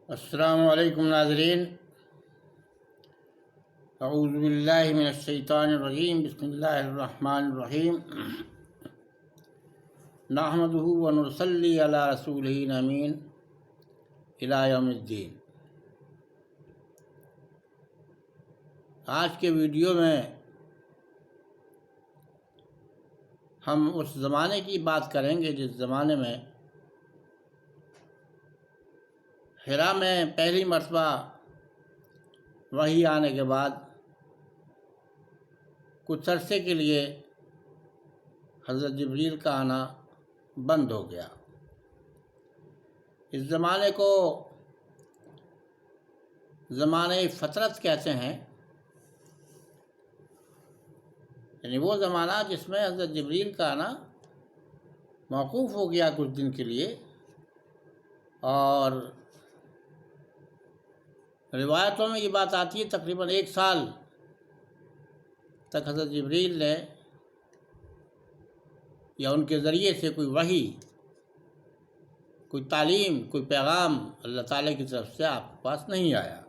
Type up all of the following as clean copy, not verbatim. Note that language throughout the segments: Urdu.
السلام علیکم ناظرین، اعوذ باللہ من الشیطان الرجیم، بسم اللہ الرحمن الرحیم، نحمدہ ونصلی علی رسولہ الامین الی یوم الدین۔ آج کے ویڈیو میں ہم اس زمانے کی بات کریں گے جس زمانے میں حرا میں پہلی مرتبہ وحی آنے کے بعد کچھ عرصے کے لیے حضرت جبریل کا آنا بند ہو گیا۔ اس زمانے کو زمانۂ فترت کہتے ہیں، یعنی وہ زمانہ جس میں حضرت جبریل کا آنا موقوف ہو گیا کچھ دن کے لیے، اور روایتوں میں یہ بات آتی ہے تقریباً 1 سال تک حضرت جبریل نے یا ان کے ذریعے سے کوئی وحی، کوئی تعلیم، کوئی پیغام اللہ تعالیٰ کی طرف سے آپ کے پاس نہیں آیا۔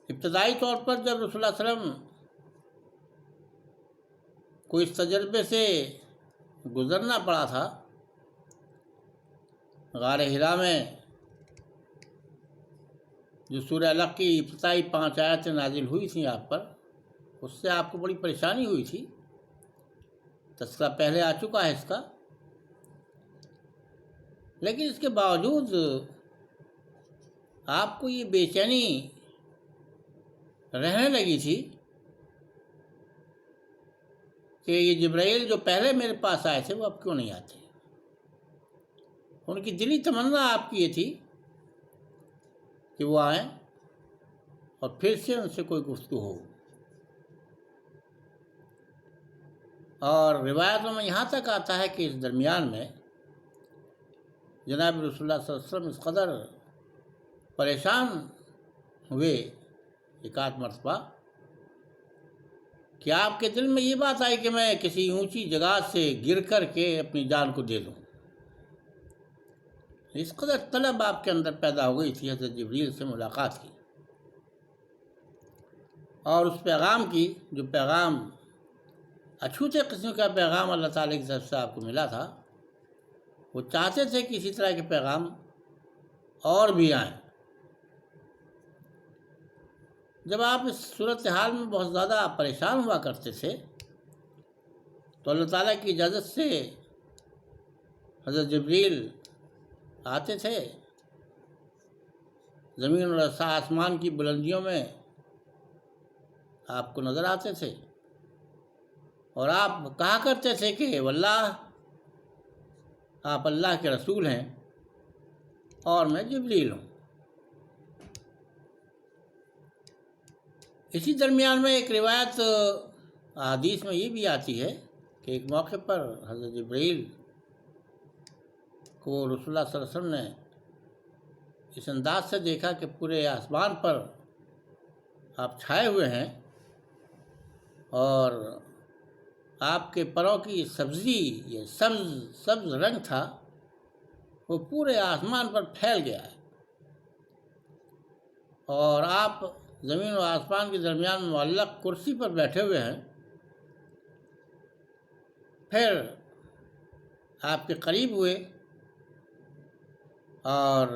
ابتدائی طور پر جب رسول اللہ صلی اللہ علیہ وسلم کو اس تجربے سے گزرنا پڑا تھا، غار حرا میں جو سورہ علق کی ابتدائی 5 آیتیں نازل ہوئی تھیں آپ پر، اس سے آپ کو بڑی پریشانی ہوئی تھی۔ تذکرہ پہلے آ چکا ہے اس کا، لیکن اس کے باوجود آپ کو یہ بے چینی رہنے لگی تھی کہ یہ جبرائیل جو پہلے میرے پاس آئے تھے وہ اب کیوں نہیں آتے۔ ان کی دلی تمنا آپ کی یہ تھی کہ وہ آئیں اور پھر سے ان سے کوئی گفتگو ہو۔ اور روایتوں میں یہاں تک آتا ہے کہ اس درمیان میں جناب رسول اللہ صلی اللہ علیہ وسلم اس قدر پریشان ہوئے 1 مرتبہ کہ آپ کے دل میں یہ بات آئی کہ میں کسی اونچی جگہ سے گر کر کے اپنی جان کو دے دوں۔ اس قدر طلب آپ کے اندر پیدا ہو گئی تھی حضرت جبریل سے ملاقات کی، اور اس پیغام کی جو پیغام اچھوتے قسم کا پیغام اللہ تعالیٰ کی طرف سے آپ کو ملا تھا، وہ چاہتے تھے کہ اسی طرح کے پیغام اور بھی آئیں۔ جب آپ اس صورتحال میں بہت زیادہ پریشان ہوا کرتے تھے تو اللہ تعالیٰ کی اجازت سے حضرت جبریل آتے تھے، زمین اور آسمان کی بلندیوں میں آپ کو نظر آتے تھے، اور آپ کہا کرتے تھے کہ واللہ آپ اللہ کے رسول ہیں اور میں جبریل ہوں۔ اسی درمیان میں ایک روایت احادیث میں یہ بھی آتی ہے کہ ایک موقع پر حضرت جبریل کو رسول اللہ صلی اللہ علیہ وسلم نے اس انداز سے دیکھا کہ پورے آسمان پر آپ چھائے ہوئے ہیں، اور آپ کے پروں کی سبزی، یہ سبز رنگ تھا، وہ پورے آسمان پر پھیل گیا ہے، اور آپ زمین و آسمان کے درمیان معلق کرسی پر بیٹھے ہوئے ہیں۔ پھر آپ کے قریب ہوئے، اور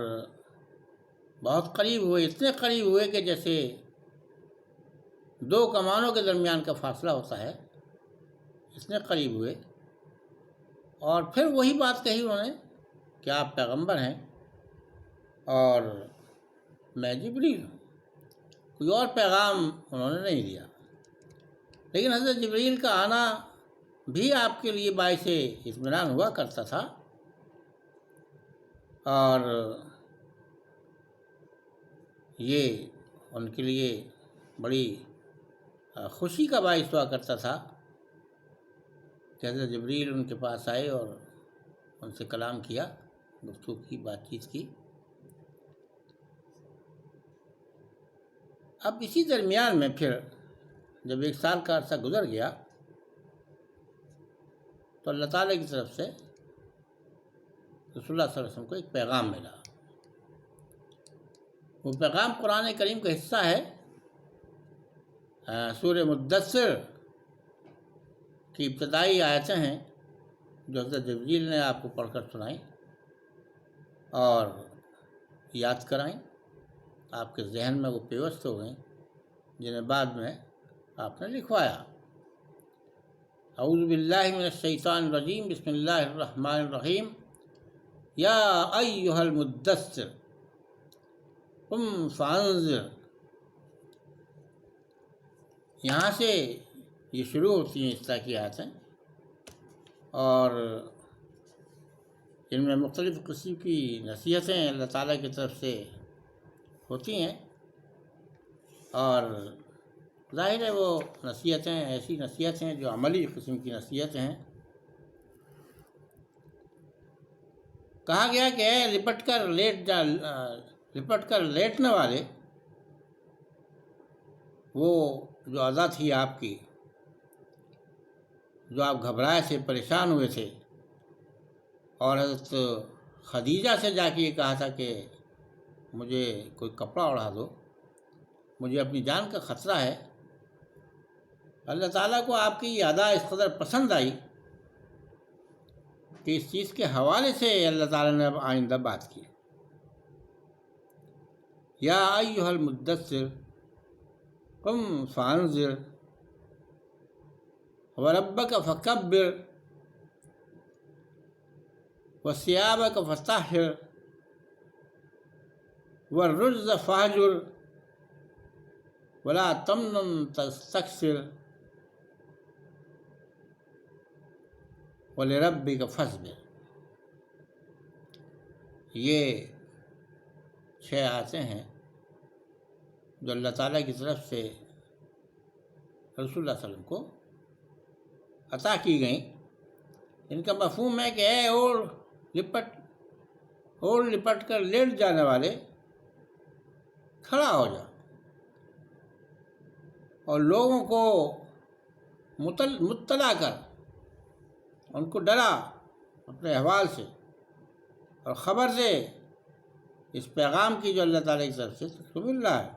بہت قریب ہوئے، اتنے قریب ہوئے کہ جیسے 2 کمانوں کے درمیان کا فاصلہ ہوتا ہے، اتنے قریب ہوئے، اور پھر وہی بات کہی انہوں نے کہ آپ پیغمبر ہیں اور میں جبریل ہوں۔ کوئی اور پیغام انہوں نے نہیں دیا، لیکن حضرت جبریل کا آنا بھی آپ کے لیے باعث اطمینان ہوا کرتا تھا، اور یہ ان کے لیے بڑی خوشی کا باعث ہوا کرتا تھا کہ حضرت جبریل ان کے پاس آئے اور ان سے کلام کیا، گفتگو کی، بات چیت کی۔ اب اسی درمیان میں پھر جب 1 سال کا عرصہ گزر گیا تو اللہ تعالیٰ کی طرف سے رسول اللہ صلی اللہ علیہ وسلم کو ایک پیغام ملا. وہ پیغام قرآن کریم کا حصہ ہے. سورہ مدثر کی ابتدائی آیتیں ہیں جو حضرت جبریل نے آپ کو پڑھ کر سنائیں اور یاد کرائیں. آپ کے ذہن میں وہ پیوست ہو گئیں جنہیں بعد میں آپ نے لکھوایا. اعوذ باللہ من الشیطان الرجیم، بسم اللہ الرحمن الرحیم. یا ایھا المدثر قم فانذر. یہاں سے یہ شروع ہوتی ہیں اس طرح کی آیتیں، اور ان میں مختلف قسم کی نصیحتیں اللہ تعالیٰ کی طرف سے ہوتی ہیں. اور ظاہر ہے وہ نصیحتیں ایسی نصیحتیں جو عملی قسم کی نصیحتیں ہیں. کہا گیا کہ اے لپٹ کر لیٹنے والے، وہ جو ادا تھی آپ کی، جو آپ گھبرائے تھے، پریشان ہوئے تھے، اور حضرت خدیجہ سے جا کے یہ کہا تھا کہ مجھے کوئی کپڑا اڑا دو، مجھے اپنی جان کا خطرہ ہے. اللہ تعالیٰ کو آپ کی یہ ادا اس قدر پسند آئی کہ اس چیز کے حوالے سے اللہ تعالیٰ نے اب آئندہ بات کی. یا ایھا المدثر قم فانذر وربک فکبر وثیابک فطہر والرجز فاہجر ولا تمنن تستکثر وَلِرَبِّكَ فَاصْبِرْ. یہ 6 آیتیں ہیں جو اللہ تعالیٰ کی طرف سے رسول اللہ صلی اللہ علیہ وسلم کو عطا کی گئیں. ان کا مفہوم ہے کہ اے اوڑھ لپٹ کر لیٹ جانے والے، کھڑا ہو جا اور لوگوں کو مطلع کر، ان کو ڈرا اپنے احوال سے، اور خبر دے اس پیغام کی جو اللہ تعالیٰ کی طرف سے تو مل رہا ہے.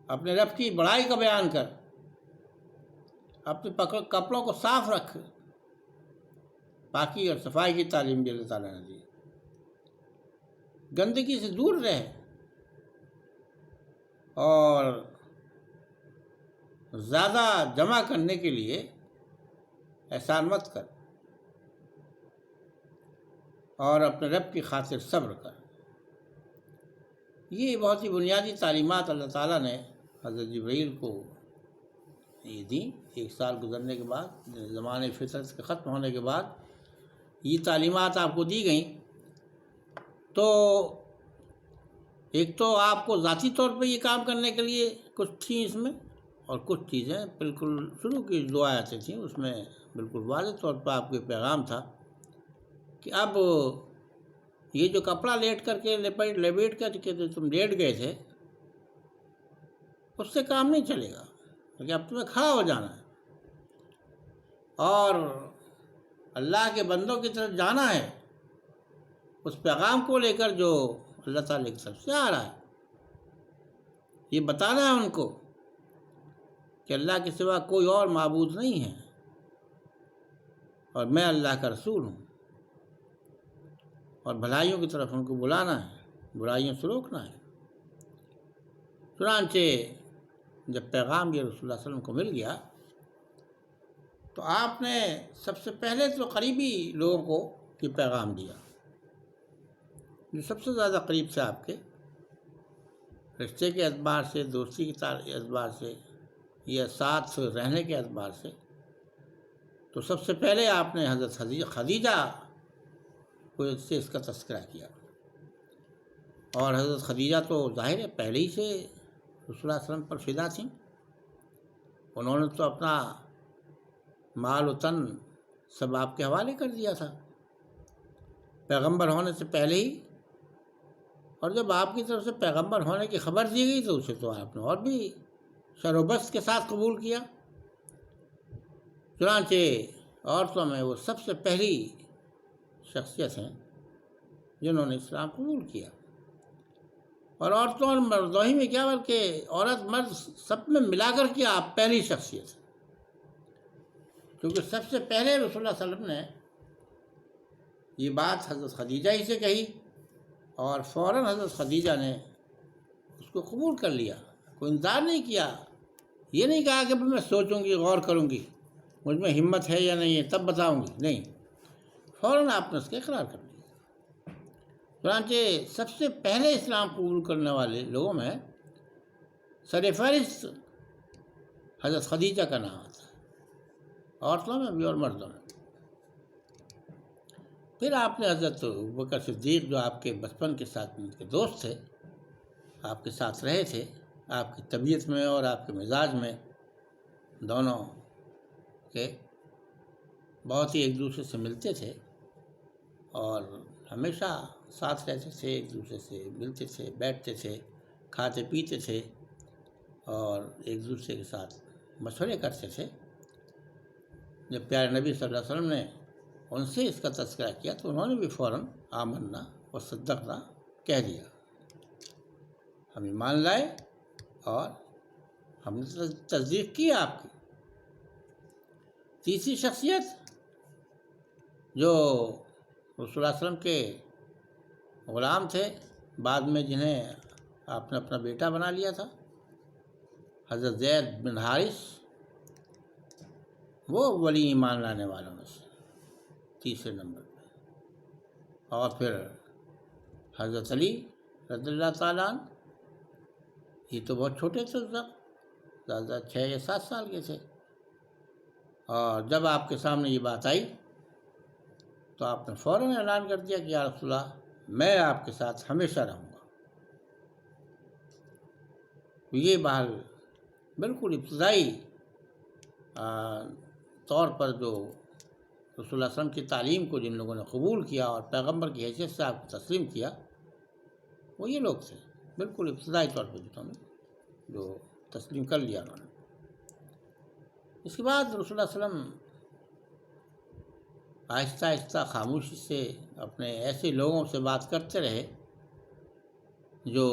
اپنے رب کی بڑائی کا بیان کر، اپنے کپڑوں کو صاف رکھ، پاکی اور صفائی کی تعلیم بھی اللہ تعالیٰ نے دی. گندگی سے دور رہے اور زیادہ جمع کرنے کے لیے احسان مت کر، اور اپنے رب کی خاطر صبر کر. یہ بہت ہی بنیادی تعلیمات اللہ تعالیٰ نے حضرت جبرائیل کو یہ دیں. 1 سال گزرنے کے بعد، زمانے فطرت کے ختم ہونے کے بعد یہ تعلیمات آپ کو دی گئیں. تو ایک تو آپ کو ذاتی طور پہ یہ کام کرنے کے لیے کچھ تھیں اس میں، اور کچھ چیزیں بالکل شروع کی 2 آیتیں تھیں، اس میں بالکل واضح طور پر آپ کو پیغام تھا کہ اب یہ جو کپڑا لیٹ کر کے لپیٹ کر کے تم لیٹ گئے تھے، اس سے کام نہیں چلے گا، کیونکہ اب تمہیں کھڑا ہو جانا ہے اور اللہ کے بندوں کی طرف جانا ہے، اس پیغام کو لے کر جو اللہ تعالیٰ کی طرف سے آ رہا ہے. یہ بتانا ہے ان کو کہ اللہ کے سوا کوئی اور معبود نہیں ہے، اور میں اللہ کا رسول ہوں، اور بھلائیوں کی طرف ان کو بلانا ہے، برائیوں سے روکنا ہے. چنانچہ جب پیغام یہ رسول اللہ صلی اللہ علیہ وسلم کو مل گیا تو آپ نے سب سے پہلے تو قریبی لوگوں کو یہ پیغام دیا، جو سب سے زیادہ قریب سے آپ کے رشتے کے اعتبار سے، دوستی کے اعتبار سے، یا ساتھ رہنے کے اعتبار سے. تو سب سے پہلے آپ نے حضرت خدیجہ کو سے اس کا تذکرہ کیا. اور حضرت خدیجہ تو ظاہر ہے پہلے ہی سے رسول اللہ صلی اللہ علیہ وسلم پر فدا تھیں. انہوں نے تو اپنا مال و تن سب آپ کے حوالے کر دیا تھا پیغمبر ہونے سے پہلے ہی. اور جب آپ کی طرف سے پیغمبر ہونے کی خبر دی گئی تو اسے تو آپ نے اور بھی شر و بست کے ساتھ قبول کیا. چنانچہ عورتوں میں وہ سب سے پہلی شخصیت ہیں جنہوں نے اسلام قبول کیا، اور عورتوں اور مردوں ہی میں کیا بلکہ عورت مرد سب میں ملا کر کے آپ پہلی شخصیت ہیں، کیونکہ سب سے پہلے رسول اللہ صلی اللہ علیہ وسلم نے یہ بات حضرت خدیجہ ہی سے کہی، اور فوراً حضرت خدیجہ نے اس کو قبول کر لیا، کوئی انتظار نہیں کیا، یہ نہیں کہا کہ میں سوچوں گی، غور کروں گی، مجھ میں ہمت ہے یا نہیں ہے تب بتاؤں گی، نہیں، فوراً آپ نے اس کا اقرار کر لیا۔ چنانچہ سب سے پہلے اسلام قبول کرنے والے لوگوں میں سر فہرست حضرت خدیجہ کا نام آتا ہے، عورتوں میں بھی اور مردوں میں۔ پھر آپ نے حضرت ابوبکر صدیق، جو آپ کے بچپن کے ساتھ کے دوست تھے، آپ کے ساتھ رہے تھے، آپ کی طبیعت میں اور آپ کے مزاج میں دونوں کے بہت ہی ایک دوسرے سے ملتے تھے، اور ہمیشہ ساتھ رہتے تھے، ایک دوسرے سے ملتے تھے، بیٹھتے تھے، کھاتے پیتے تھے، اور ایک دوسرے کے ساتھ مشورے کرتے تھے۔ جب پیارے نبی صلی اللہ علیہ وسلم نے ان سے اس کا تذکرہ کیا تو انہوں نے بھی فوراً آمنا و صدقنا کہہ دیا، ہم ایمان لائے اور ہم نے تصدیق کی آپ کی۔ تیسری شخصیت جو رسول اللہ علیہ وسلم کے غلام تھے، بعد میں جنہیں آپ نے اپنا بیٹا بنا لیا تھا، حضرت زید بن حارث، وہ ولی ایمان لانے والوں میں سے تیسرے نمبر پہ، اور پھر حضرت علی رضی اللہ تعالیٰ عنہ، یہ تو بہت چھوٹے تھے اس وقت، زیادہ 6 یا 7 سال کے تھے، اور جب آپ کے سامنے یہ بات آئی تو آپ نے فوراً اعلان کر دیا کہ یا رسول اللہ، میں آپ کے ساتھ ہمیشہ رہوں گا۔ یہ بحال بالکل ابتدائی طور پر جو رسول اللہ علیہ وسلم کی تعلیم کو جن لوگوں نے قبول کیا اور پیغمبر کی حیثیت سے آپ کو تسلیم کیا، وہ یہ لوگ تھے، بالکل ابتدائی طور پر جنہوں نے جو تسلیم کر لیا انہوں نے۔ اس کے بعد رسول اللہ علیہ وسلم آہستہ آہستہ خاموشی سے اپنے ایسے لوگوں سے بات کرتے رہے جو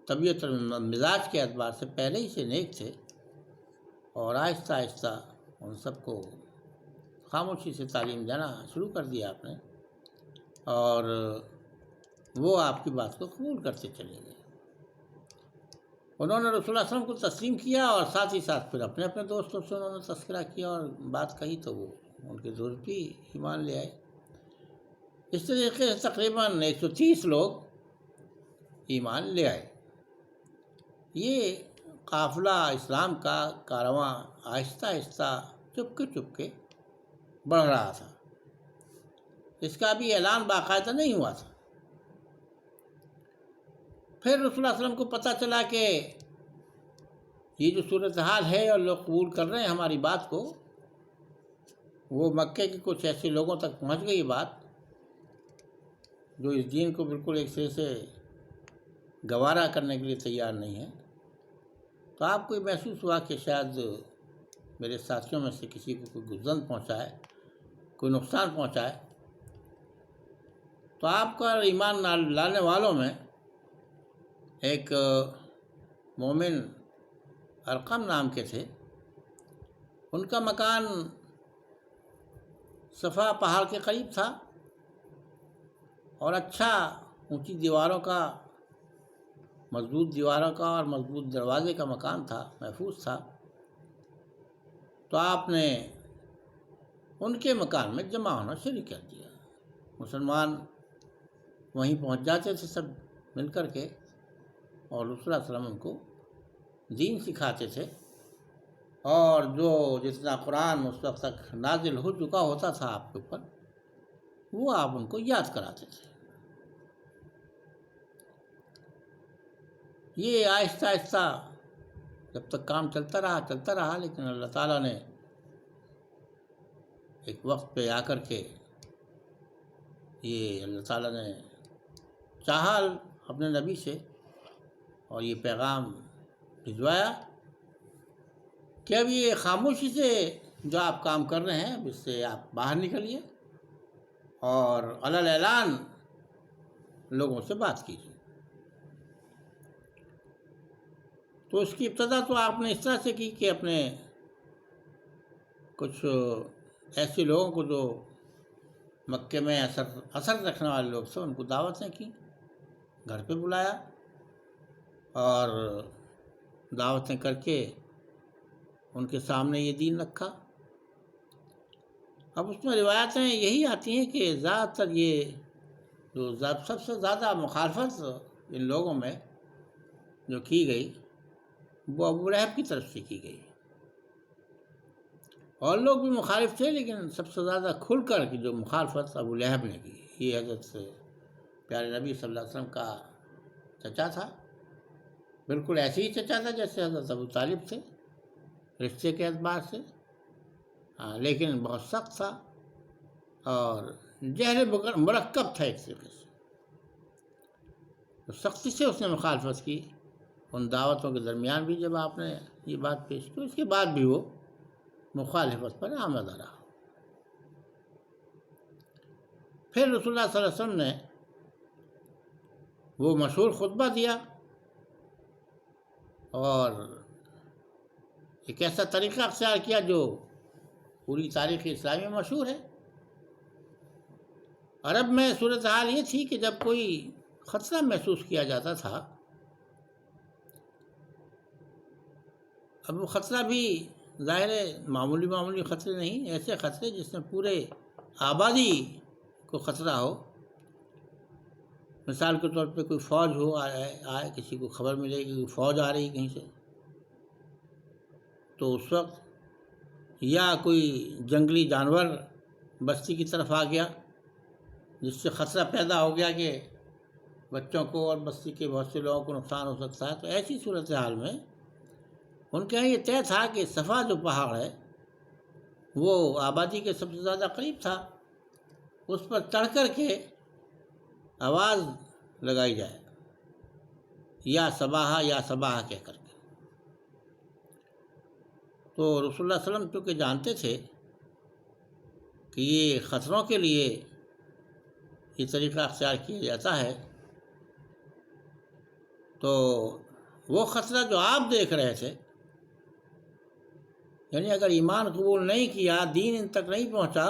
طبیعت اور مزاج کے اعتبار سے پہلے ہی سے نیک تھے، اور آہستہ آہستہ ان سب کو خاموشی سے تعلیم دینا شروع کر دیا آپ نے، اور وہ آپ کی بات کو قبول کرتے چلے گئے۔ انہوں نے رسول اللہ علیہ وسلم کو تسلیم کیا، اور ساتھ ہی ساتھ پھر اپنے اپنے دوستوں سے انہوں نے تذکرہ کیا اور بات کہی تو وہ ان کے دوست بھی ایمان لے آئے۔ اس طریقے سے تقریباً 130 لوگ ایمان لے آئے۔ یہ قافلہ اسلام کا کارواں آہستہ آہستہ چپ کے بڑھ رہا تھا، اس کا بھی اعلان باقاعدہ نہیں ہوا تھا۔ پھر رسول اللہ علیہ وسلم کو پتہ چلا کہ یہ جو صورتحال ہے اور لوگ قبول کر رہے ہیں ہماری بات کو، وہ مکے کے کچھ ایسے لوگوں تک پہنچ گئی بات جو اس دین کو بالکل ایک سرے سے گوارا کرنے کے لیے تیار نہیں ہے۔ تو آپ کو یہ محسوس ہوا کہ شاید میرے ساتھیوں میں سے کسی کو کوئی گزن پہنچائے، کوئی نقصان پہنچائے، تو آپ کا ایمان لانے والوں میں ایک مومن ارقم نام کے تھے، ان کا مکان صفا پہاڑ کے قریب تھا، اور اچھا اونچی دیواروں کا، مضبوط دیواروں کا اور مضبوط دروازے کا مکان تھا، محفوظ تھا۔ تو آپ نے ان کے مکان میں جمع ہونا شروع کر دیا۔ مسلمان وہیں پہنچ جاتے تھے سب مل کر کے، اور رسول اللہ صلی اللہ علیہ وسلم ان کو دین سکھاتے تھے، اور جو جتنا قرآن اس وقت تک نازل ہو چکا ہوتا تھا آپ کے اوپر، وہ آپ ان کو یاد کراتے تھے۔ یہ آہستہ آہستہ جب تک کام چلتا رہا، لیکن اللہ تعالیٰ نے ایک وقت پہ آ کر کے یہ اللہ تعالیٰ نے چاہا اپنے نبی سے، اور یہ پیغام بھجوایا کہ اب یہ خاموشی سے جو آپ کام کر رہے ہیں اب اس سے آپ باہر نکلیے، اور علی اعلان لوگوں سے بات کیجیے۔ تو اس کی ابتدا تو آپ نے اس طرح سے کی کہ اپنے کچھ ایسے لوگوں کو جو مکے میں اثر رکھنے والے لوگ تھے ان کو دعوتیں کی، گھر پہ بلایا اور دعوتیں کر کے ان کے سامنے یہ دین رکھا۔ اب اس میں روایتیں یہی آتی ہیں کہ زیادہ تر یہ جو سب سے زیادہ مخالفت ان لوگوں میں جو کی گئی وہ ابو لہب کی طرف سے کی گئی، اور لوگ بھی مخالف تھے لیکن سب سے زیادہ کھل کر کی جو مخالفت ابو لہب نے کی، یہ حضرت پیارے نبی صلی اللہ علیہ وسلم کا چچا تھا، بالکل ایسے ہی چچا تھا جیسے حضرت ابو طالب تھے رشتے کے اعتبار سے، لیکن بہت سخت تھا اور جہل مرکب تھا ایک طریقے سے، تو سختی سے اس نے مخالفت کی ان دعوتوں کے درمیان بھی۔ جب آپ نے یہ بات پیش کی اس کے بعد بھی وہ مخالفت پر آمادہ رہا۔ پھر رسول اللہ صلی اللہ علیہ وسلم نے وہ مشہور خطبہ دیا اور ایک ایسا طریقہ اختیار کیا جو پوری تاریخ اسلامی میں مشہور ہے۔ عرب میں صورتحال یہ تھی کہ جب کوئی خطرہ محسوس کیا جاتا تھا، اب وہ خطرہ بھی ظاہر ہے معمولی خطرے نہیں، ایسے خطرے جس میں پورے آبادی کو خطرہ ہو، مثال کے طور پہ کوئی فوج ہو آئے کسی کو خبر ملے کہ کوئی فوج آ رہی کہیں سے، تو اس وقت یا کوئی جنگلی جانور بستی کی طرف آ گیا جس سے خطرہ پیدا ہو گیا کہ بچوں کو اور بستی کے بہت سے لوگوں کو نقصان ہو سکتا ہے، تو ایسی صورتحال میں ان کے یہاں یہ طے تھا کہ صفا جو پہاڑ ہے وہ آبادی کے سب سے زیادہ قریب تھا، اس پر چڑھ کر کے آواز لگائی جائے یا صباحہ کہہ کر کے۔ تو رسول اللہ صلی اللہ علیہ وسلم چونکہ جانتے تھے کہ یہ خطروں کے لیے یہ طریقہ اختیار کیا جاتا ہے، تو وہ خطرہ جو آپ دیکھ رہے تھے، یعنی اگر ایمان قبول نہیں کیا، دین ان تک نہیں پہنچا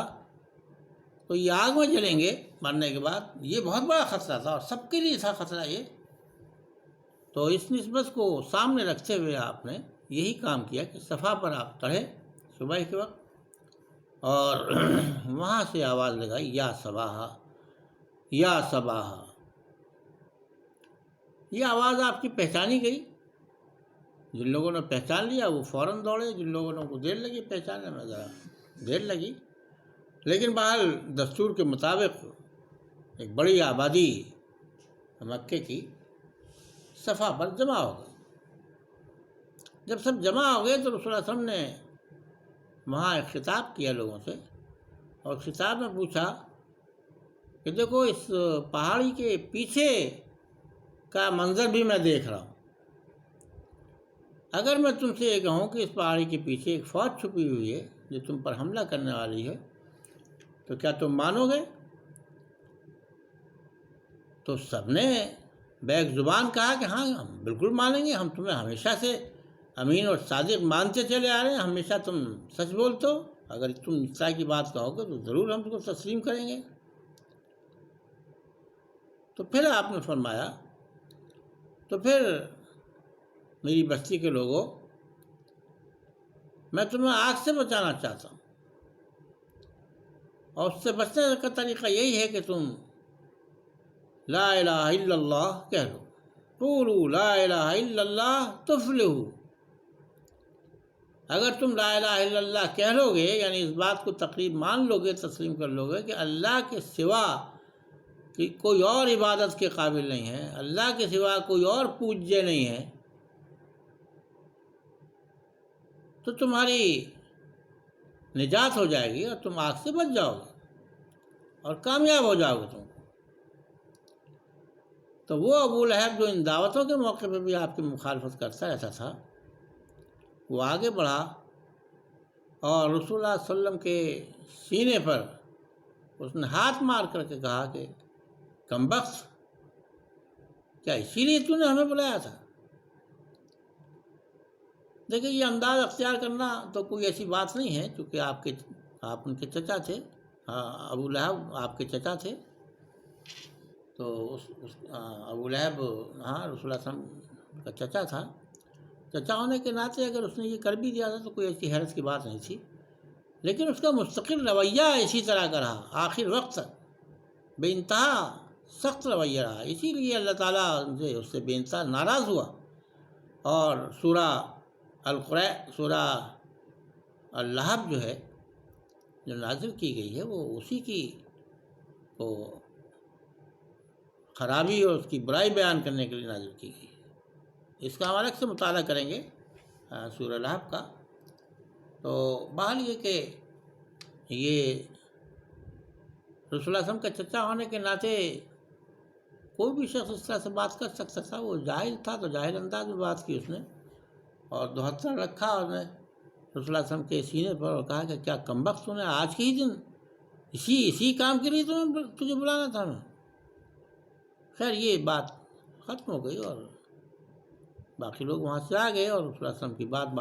تو یہ آگ میں جلیں گے مرنے کے بعد، یہ بہت بڑا خطرہ تھا اور سب کے لیے تھا خطرہ یہ۔ تو اس نسبت کو سامنے رکھتے ہوئے آپ نے یہی کام کیا کہ صفا پر آپ چڑھے صبح کے وقت اور وہاں سے آواز لگائی یا صباحہ یا صباحہ۔ یہ آواز آپ کی پہچانی گئی، جن لوگوں نے پہچان لیا وہ فوراً دوڑے، جن لوگوں کو دیر لگی پہچاننے میں ذرا دیر لگی، لیکن بہرحال دستور کے مطابق ایک بڑی آبادی مکے کی صفا پر جمع ہو گئی۔ جب سب جمع ہو گئے تو رسول اللہ صلی اللہ علیہ وسلم نے وہاں ایک خطاب کیا لوگوں سے، اور خطاب میں پوچھا کہ دیکھو اس پہاڑی کے پیچھے کا منظر بھی میں دیکھ رہا ہوں، اگر میں تم سے یہ کہوں کہ اس پہاڑی کے پیچھے ایک فوج چھپی ہوئی ہے جو تم پر حملہ کرنے والی ہے تو کیا تم مانو گے؟ تو سب نے بیک زبان کہا کہ ہاں ہم بالکل مانیں گے، ہم تمہیں ہمیشہ سے امین اور صادق مانتے چلے آ رہے ہیں، ہمیشہ تم سچ بولتے ہو، اگر تم اس طرح کی بات کہو گے تو ضرور ہم تم کو تسلیم کریں گے۔ تو پھر آپ نے فرمایا تو پھر میری بستی کے لوگوں، میں تمہیں آگ سے بچانا چاہتا ہوں، اور اس سے بچنے کا طریقہ یہی ہے کہ تم لا الہ الا اللہ کہہ لو، قولوا لا الہ الا اللہ تفلحوا۔ اگر تم لا الہ الا اللہ کہہ لو گے، یعنی اس بات کو تقریب مان لو گے، تسلیم کر لو گے کہ اللہ کے سوا کہ کوئی اور عبادت کے قابل نہیں ہے، اللہ کے سوا کوئی اور پوجیہ نہیں ہے، تو تمہاری نجات ہو جائے گی اور تم آگ سے بچ جاؤ گے اور کامیاب ہو جاؤ گے تم کو۔ تو وہ ابو لہب جو ان دعوتوں کے موقع پہ بھی آپ کی مخالفت کرتا رہتا تھا، وہ آگے بڑھا اور رسول اللہ صلی اللہ علیہ وسلم کے سینے پر اس نے ہاتھ مار کر کے کہا کہ کمبخت، کیا اسی لیے تو نے ہمیں بلایا تھا؟ دیکھیں یہ انداز اختیار کرنا تو کوئی ایسی بات نہیں ہے، چونکہ آپ ان کے چچا تھے، ابو لہب آپ کے چچا تھے، تو ابو لہب رسول اللہ صلی اللہ علیہ وسلم کا چچا تھا، چچا ہونے کے ناطے اگر اس نے یہ کر بھی دیا تھا تو کوئی ایسی حیرت کی بات نہیں تھی، لیکن اس کا مستقل رویہ اسی طرح کا رہا، آخر وقت بے انتہا سخت رویہ رہا، اسی لیے اللہ تعالیٰ اس سے بے انتہا ناراض ہوا، اور سورہ اللہب جو ہے جو نازل کی گئی ہے وہ اسی کی کو خرابی اور اس کی برائی بیان کرنے کے لیے نازل کی گئی ہے۔ اس کا ہم الگ سے مطالعہ کریں گے سورہ اللہب کا۔ تو بہرحال یہ کہ یہ رسول اللہ صلی اللہ علیہ وسلم کا چچا ہونے کے ناطے کوئی بھی شخص اس طرح سے بات کر سکتا تھا، وہ جاہل تھا تو جاہل انداز میں بات کی اس نے، اور دوہتر رکھا اور نے رسول اللہ علیہ وسلم کے سینے پر اور کہا کہ کیا کمبخت تو نے آج کے ہی دن اسی کام کے لیے تجھے بلانا تھا نا۔ خیر یہ بات ختم ہو گئی اور باقی لوگ وہاں سے آ گئے اور رسول اللہ علیہ وسلم کی بات